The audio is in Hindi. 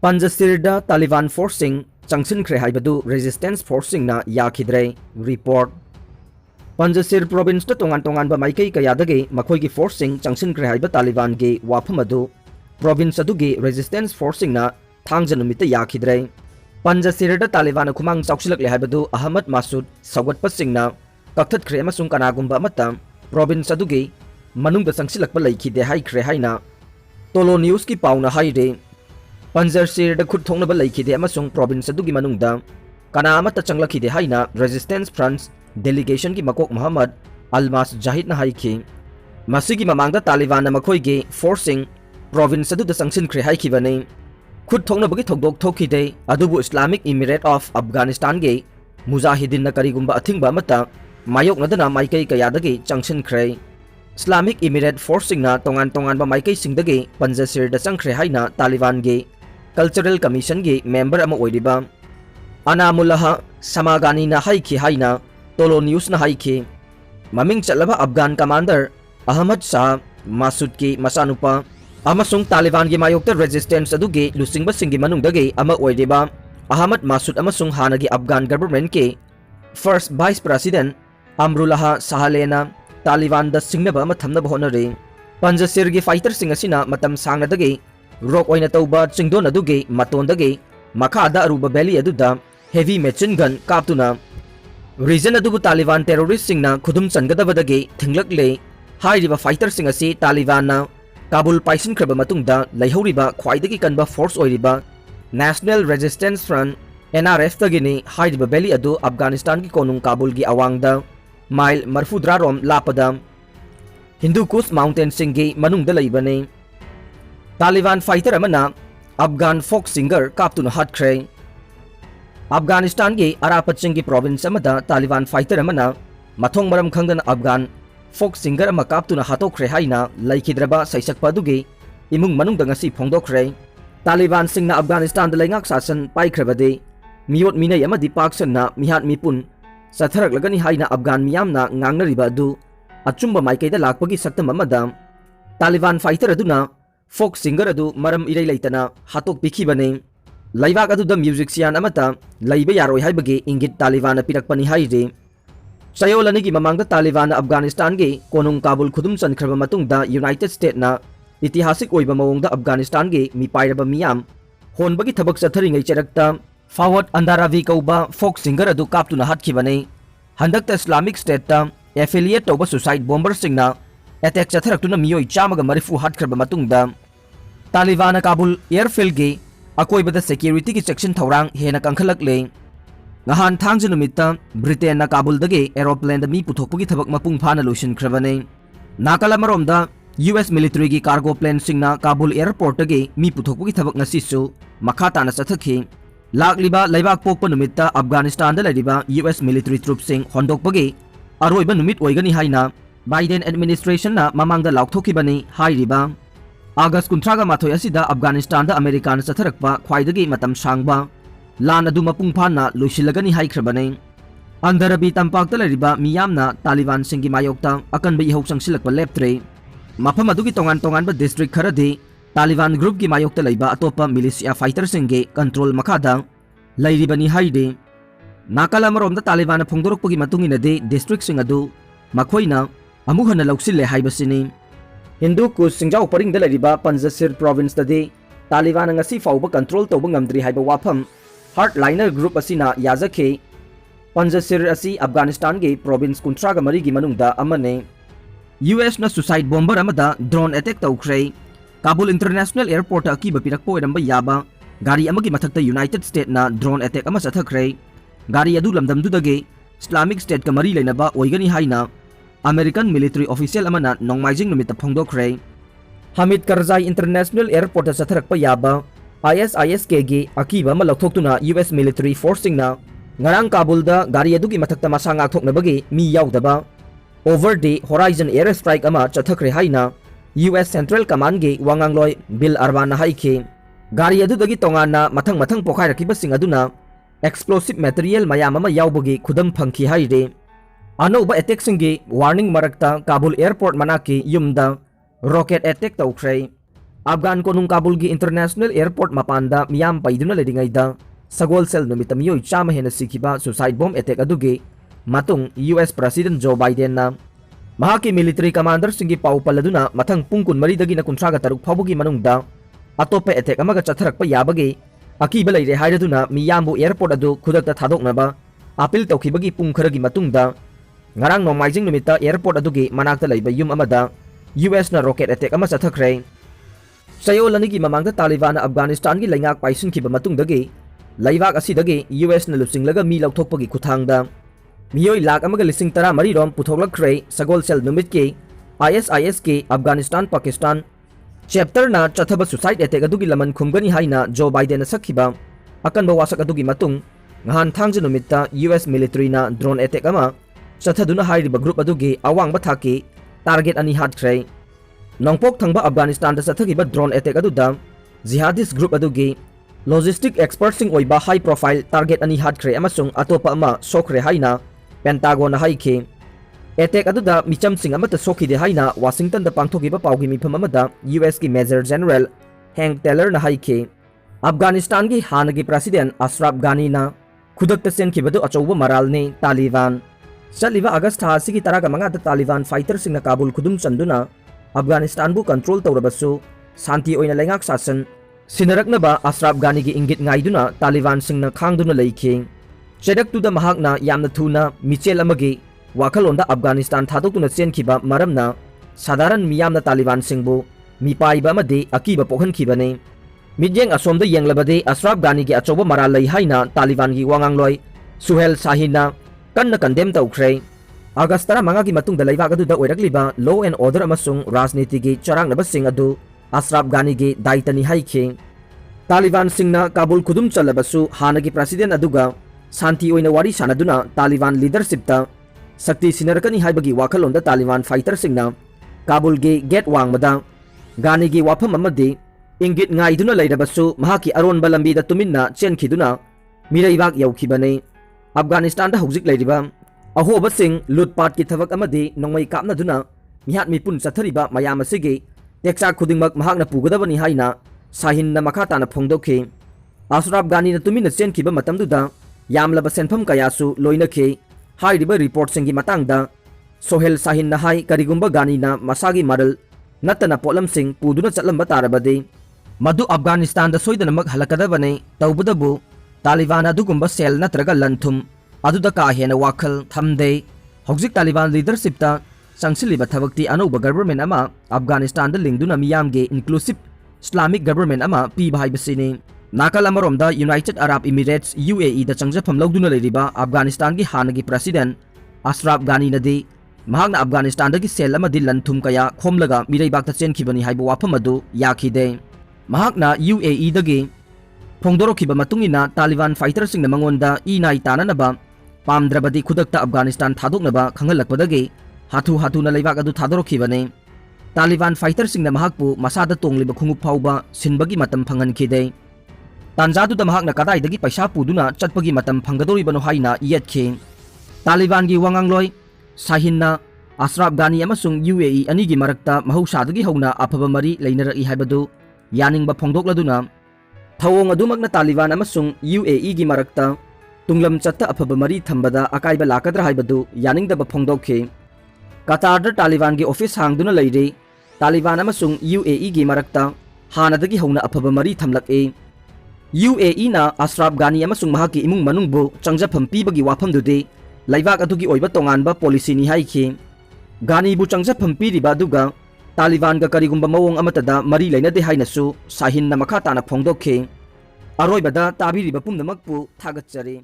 पंजसिरदा तालिबान फोर्सिंग चंगसिनख्रे हाइबदु रेजिस्टेंस फोर्सिंग ना याखिद्रे रिपोर्ट पंजसिर प्रोविंस तोंगान तोंगान बा माइकई कयादगे मखोई फोर्सिंग चंगसिनख्रे हाइब तालिबान गे वाफम अदु प्रोविंस अदुगे रेजिस्टेंस फोर्सिंग ना थांगजन नुमित याखिद्रे पंजसिरदा तालिबान खुमांग चौक्सिलकले हाइबदु अहमद मासूद सौगटपसिंग ना कक्थतख्रे अमसुंग कनागुंबा अमता प्रोविंस अदुगे मनुंग चंगसिलकप लैखिदे हाइख्रे हाइना तोलो न्यूज की पाउना हाइरे पंजसिरदा खुद थोंगनब लैखिदे अमसुंग प्रोविंस अदुगी मनुंगदा कना अमता चंगलखिदे हाइना रेजिस्टेंस फ्रंट्स डेलीगेशन की मकोक मोहम्मद अलमास जाहिद हाइखी मसिगी ममांगदा तालिबान मखोइगे फोर्सिंग प्रोविंस अदुदा चंगसिनख्रे हाइखिबने खुद थोंगनबगी थोगदोक थोखिदे अदुबु इस्लामिक इमिरेट ऑफ अफगानिस्तान गे मुजाहिदीन करीगुंबा अथिंगबा अमता मायोकनदना माइकई कयादगे चंगसिनख्रे इस्लामिक इमिरेट फोर्सिंग ना तोंगान तोंगान बा माइकई सिंगदगे पंजसिरदा चंगख्रे हाइना तालिबान गे कल्चरल कमीशन गे मेंबर अमा ओइरिबा अनामुल्लाह समागानी ना हाइखी हाइना तोलो न्यूज ना हाइखी ममिंग चलबा अफगान कमांडर अहमद शाह मासूद की मसानुपा अमसुंग तालिबान गे मायोक्ता रेजिस्टेंस अदुगे लुसिंगबा सिंगी मनुंगदगे अमा ओइरिबा अहमद मासूद अमसुंग हानागी अफगान गवर्नमेंट के फर्स्ट वाइस प्रेसिडेंट अमरुल्लाह साहलेना तालिबान दा सिंगनबा अमा थमनबा होनरे पंजसिर गे फाइटर सिंग असिना मतम सांगनदगे रोक ओइना तौबा चिंगदोन अदुगे मतोंदगे मखादा अरुबा वैली अदुदा हेवी मशीन गन काप्तुना रीजन अदुबु तालिबान टेररिस्ट सिंगना खुदुम चनगदबदगे थिंगलकले हाइरिबा फाइटर सिंग असि तालिबान काबुल पाइसिनख्रबा मतुंगदा लैहौरिबा ख्वाइदगी कनबा फोर्स ओइरिबा नेशनल रेजिस्टेंस फ्रंट NRF तगिनी हाइरिबा वैली अदु अफगानिस्तान की कोनुंग काबुल की अवांगदा माइल मरफुद्रा रोम लापदा हिंदू कुश माउंटेन सिंगी मनुंगदा लैबने तालिबान फाइटर अमना अफगान फोक सिंगर काप्तुना हटख्रे अफगानिस्तान के अरापचिंग की प्रोविंस अमदा तालिबान फाइटर अमना मथोंग मरम खंगदन अफगान फोक सिंगर अमा काप्तुना हातोख्रे हाइना लैखिद्रबा सैसकपा अदुगे इमुंग मनुंगदा ngasi फोंगदोख्रे तालिबान सिंगना अफगानिस्तान दा लैंगाक शासन पाइख्रबदे मियोट मिनै अमदि पाक्सनना मिहात मिपुन सथरकलगनी हाइना अफगान मियामना ngangnariba अदु अचुंबा माइकैदा लाकपगी सक्तम अमदा तालिबान फाइटर अदुना फोक सिंगर अदु मरम इरै लैतना हातोक पिखिबने लैबाक अदुदा म्यूजिशियन अमता लैबा यारोय हाइबगे इंगित तालिबान पिरकपनी हाइरे चयोलनी की ममांगदा तालिबान अफगानिस्तान के कोनुंग काबुल खुदुम चनख्रबा मतुंगदा यूनाइटेड स्टेट ना इतिहासिक ओइबा मवोंगदा अफगानिस्तान के मिपाइरबा मियाम होनबगी थबक चथरिङै चरक्ता फावत अंदारावी कौबा फोक सिंगर अदु काप्तुना हटखिबने हंदकता इस्लामिक स्टेट ता एफिलिएट तौबा सुसाइड बॉम्बर सिंगना अटैक चथरक्तुना मियोय चामगा मरिफु हटख्रबा मतुंगदा तालिबान काबुल एयरफील्ड के अकोइबदा सिक्योरिटी की सेक्शन थौरांग हेना कंखलकले ngahàn thangje numitta Britain na Kabul dage aeroplane da mi puthokpagi thabak mapung phana loisinkhrebane nakala maromda US military gi cargo plane singna Kabul airport dage mi puthokpagi thabak ngasi su makha tana chathakhi lakliba laibak pokpa numitta Afghanistan da laiba US military troops sing hondokpagi aroiba numit oigani haina Biden administration na mamangda laukthokibani hairiba August 18 asida Afghanistan da American satharakpa khwaidagi matam sangba लान अदु मपुंग फाना लोइसिलगनी हाइख्रबने अंदरबी तंपाक्ता लरिबा मियामना तालिबान सिंगी मायोक्ता अकनबे इहौ संगसिलकपा लेप्त्रे मफम अदुगी तोंगान तोंगानबा डिस्ट्रिक्ट खरदे तालिबान ग्रुप की मायोक्ता लैबा अतोपा मिलिशिया फाइटर सिंगे कंट्रोल मखादा लैरिबनी हाइदे नाकाला मरोमदा तालिबान फोंदोरकपगी मतुंगिनदे डिस्ट्रिक्ट सिंग अदु मखोइना अमुक हना लौसिले हाइबसिनी हिंदू कुश सिंजाउ परिंगदा लरिबा पंजसिर प्रोविंस दे तालिबान ngasi फाउबा कंट्रोल तौबा ngamdri हाइबा वाफम हार्टलाइनर ग्रुप असिना याजखे पंजसिर असि अफगानिस्तान के प्रोविंस कुंट्रागा मरी की मनुंगदा अमने US ना सुसाइड बॉम्बर अमदा ड्रोन अटैक तौख्रे काबुल इंटरनेशनल एयरपोर्ट अकीबा पिरकपो ओइरंबा याबा गाड़ी अमगी मथक्ता यूनाइटेड स्टेट ना ड्रोन अटैक अमा चथख्रे गाड़ी अदु लमदमदुदगे इस्लामिक स्टेट का मरी लेनबा ओइगनी हाइना अमेरिकन मिलिट्री ऑफिशियल अमना नोंगमाइजिंग नुमित फोंगदोख्रे हमिद करजाई इंटरनेशनल एयरपोर्ट चथरकपा याबा ISIS के अकीबा अमा लौथोक्तुना US मिलिट्री फोर्सिंग ना ngarang Kabul da gari adugi mathakta masa ngakthoknabagi mi yaudaba over the horizon air strike ama chathakre haina US Central Command ge wangangloi Bill Arwan na haike gari adudagi tongana mathang mathang pokhai rakiba sing aduna explosive material mayam ama yaubagi khudam phangki haire anoba attack sing ge warning marakta Kabul airport manaki yumda rocket attack tawkhre Afghan कोनुंग काबुल की इंटरनेशनल एयरपोर्ट मपानदा मियाम पैदुना लेरिंगैदा सगोल सेल नुमित मियोय चाम हेना सिखिबा सुसाइड बॉम्ब अटैक अदुगे मातुंग यूएस प्रेसिडेंट जो बाइडेन ना महाकी मिलिटरी कमांडर सिंगी पाउ पल्लदुना मथंग पुंग कुनमरी दगी न कुंथ्रागा तरुक फाउबगी मनुंगदा अतोप अटैक अमगा चथरकप याबगे अकीब लैरे हाइरदुना मियामबु एयरपोर्ट अदु खुदकता थादोकनबा अपील तौखिबगी पुंग खरगी मतुंगदा ngarang nomaijing numita airport adugi manakta laiba yum amada US na rocket attack ama chathakre sayol ani gi mamangda Taliban Afghanistan gi laingak paisin khiba matung dagi laibak asi dagi US na lusinglaga mi lauthokpagi khuthangda miyoi lak amaga lising tara mari rom puthoklakre sagol sel numit ke ISIS ke Afghanistan Pakistan chapter na chathaba suicide attack adugi laman khumgani haina Joe Biden na sakhiba akanba wasak adugi matung ngahan thangje numita US military na drone attack ama chathaduna hairiba group adugi awangba thaki target ani hatkhre nongpok thangba Afghanistan da chathagiba drone attack aduda jihadist group adugi logistic experts sing oiba high profile target ani hatkhre amasung atopa ama sokre haina Pentagon na haike attack aduda micham sing amata sokhide haina Washington da pangthokiba pawgi mifam amada US ki Major General Hank Taylor na haike Afghanistan gi hanagi president Ashraf Ghani na khudakta senkibadu achouba maral ne Taliban चलिबा अगस्त था सिगी तरागा मंगादा तालिबान फाइटर सिंगना काबुल खुदुम चंदुना अफगानिस्तान बु कंट्रोल तौरबसु शांति ओइना लेंगाक शासन सिनरकनबा अशरफ गानी की इंगित ngaiduna तालिबान सिंगना खांगदुना लेखे चेदकतुदा महाकना यामना थुना मिचेल अमगे वाखलोंदा अफगानिस्तान थादोकतुना चेनखिबा मरमना साधारण मियामना तालिबान सिंगबु मिपाइबा मदे अकीबा पोखनखिबने मिजेंग असोमदा येंगलबदे अशरफ गानी की अचौबा मराल लई हाइना तालिबान की वांगांगलोय सुहेल शाहिना कन्न कंडेम तौख्रे अगस्त 15 की मतुंग दलाइबाग अदुदा ओइरकलिबा लॉ एंड ऑर्डर अमसुंग राजनीति की चरांगनबसिंग अदु अशरफ गानी की दायित्वनि हाइखे तालिबान सिंगना काबुल खुदुम चलबसु हानगी प्रेसिडेंट अदुगा शांति ओइना वारी सानदुना तालिबान लीडरशिप ता शक्ति सिनरकनी हाइबगी वाखलोंदा तालिबान फाइटर सिंगना काबुल गे गेट वांगमदा गानी की वाफम अमदि इंगित ngaiduna leirabasु महाकी अरोनबा लंबीदा तुमिन्ना चेनखिदुना मिरैबाग यौखिबने अफगानिस्तान दा हौजिक लेरिबा अहोबा सिंग लुटपाट की थबक अमदि नोंमै कापनादुना मिहात मिपुन चथरिबा मयाम असिगे टेक्सा खुदिंगमक महाकना पुगदबनी हाइना शाहिन ना मखा ताना फोंदोखे अशरफ गानी ना तुमिना चेनखिबा मतमदुदा यामलबा सेनफम कयासु लोइनखे हाइरिबा रिपोर्ट सिंगी मतंगदा सोहेल शाहिन ना हाइ करिगुंबा गानी ना मसागी मरल नतना पोलम सिंग पुदुना चलंबा तारबदे मधु अफगानिस्तान दा सोइदनमक हलकदबने तौबदबु तालिबान अदुगुंबा सेल नत्रगा लंथुम अदुदा का हेना वाखल थमदे हौजिक तालिबान लीडरशिप ता संगसिलिबा थबक्ति अनौबा गवर्नमेंट अमा अफगानिस्तान दा लिंगदुना मियामगे इंक्लूसिव इस्लामिक गवर्नमेंट अमा पीबा हाइबसिने नाकल अमरोमदा यूनाइटेड अरब इमिरेट्स UAE दा चंगजफम लौदुना लेरिबा अफगानिस्तान की हानगी प्रेसिडेंट अशरफ गानी नदी महाकना अफगानिस्तान दगी सेल अमदि लंथुम कया खोमलगा मिरैबागता चेनखिबनी हाइबा वाफम अदु याखिदे महाकना UAE दगी फोंदोरखिबा मतुंगिना तालिबान फाइटर सिंगना मंगोंदा इनाई ताननबा पामद्रबदी खुदकता अफगानिस्तान थादोकनबा खंगलकपदगी हाथु हाथुना लेबाग अदु थादोरखिबने तालिबान फाइटर सिंगना महाकपु मसादा तोंगलिबा खुंगुप फाउबा सिनबगी मतम फंगनखिदे तांजादुदा महाकना कदाइदगी पैसा पुदुना चटपगी मतम फंगदोरिबनो हाइना येतखे तालिबान की वांगांगलोय शाहिनना अशरफ गानी अमसुंग UAE अनिगी मरक्ता महौसादगी हौना अफबा मरी लेनरई हाइबदु यानिंगबा फोंदोकलदुना थवोंग अदुमकना तालिबान अमसुंग UAE की मरक्ता तुंगलम चत्ता अफबा मरी थंबदा अकाइबा लाकद्रा हाइबदु यानिंगदबा फोंदोखे कतारदा तालिबान की ऑफिस हांगदुना लेरे तालिबान अमसुंग UAE की मरक्ता हानदगी हौना अफबा मरी थमलके UAE ना अशरफ गानी अमसुंग महाकी इमुंग मनुंगबु चंगजफम पीबगी वाफमदुदे लाइबाग अदुगी ओइबा तोंगानबा पॉलिसी नि हाइखे गानीबु चंगजफम पीरिबा दुगा तालिबान का करिगुंबा मवोंग अमतदा मरी लेनदे हाइनसु शाहिन ना मखा ताना फोंदोखे अरोइबदा ताबिरिबा पुमनमकपु थागतचरे।